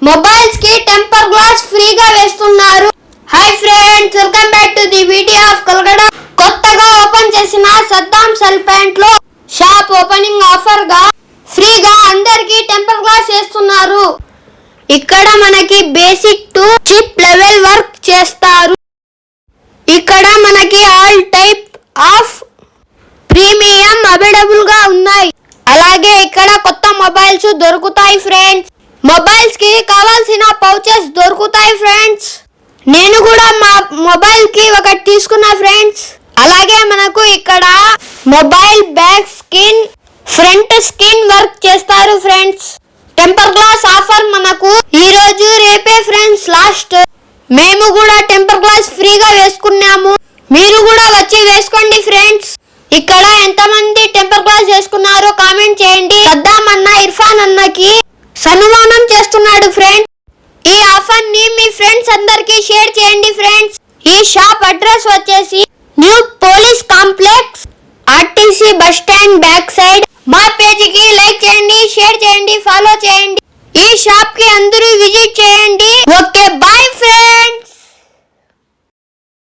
Mobiles కి temper glass ఫ్రీగా వేస్తున్నారు. Hi friends, welcome back to the video of కలగడ. కొత్తగా ఓపెన్ చేసిన సద్దాం సెల్ పాయింట్ లో షాప్ ఓపెనింగ్ ఆఫర్ గా ఫ్రీగా అందరికి టెంపర్ గ్లాస్ వేస్తున్నారు. ఇక్కడ మనకి basic to chip level work చేస్తారు. ఇక్కడ మనకి all type of premium available గా ఉన్నాయి. అలాగే ఇక్కడ కొత్త మొబైల్స్ దొరుకుతాయి ఫ్రెండ్స్. మొబైల్స్ కి కావాల్సిన పౌచెస్ దొరుకుతాయి ఫ్రెండ్స్. నేను కూడా మా మొబైల్ కి ఒకటి తీసుకున్నా ఫ్రెండ్స్. అలాగే మనకు ఇక్కడ mobile back screen, front screen work చేస్తారు ఫ్రెండ్స్. టెంపర్ గ్లాస్ ఆఫర్ మనకు ఈ రోజు రేపే ఫ్రెండ్స్ లాస్ట్. మేము కూడా టెంపర్ గ్లాస్ ఫ్రీగా వేసుకున్నాము. మీరు కూడా వచ్చి వేసుకోండి ఫ్రెండ్స్. ఇక్కడ ఎంతమంది టెంపర్ గ్లాస్ వేసుకున్నారో కామెంట్ చేయండి. సద్దాం అన్న ఇర్ఫాన్ అన్నకి సన్మానం చేస్తున్నాడు ఫ్రెండ్స్. ఈ ఆఫర్ ని మీ ఫ్రెండ్స్ అందరికి షేర్ చేయండి ఫ్రెండ్స్. ఈ షాప్ అడ్రస్ వచ్చేసి new police complex, RTC bus stand back side. మా పేజీకి లైక్ చేయండి, షేర్ చేయండి, ఫాలో చేయండి. ఈ షాప్ కి అందరూ విజిట్ చేయండి. Okay, bye friends.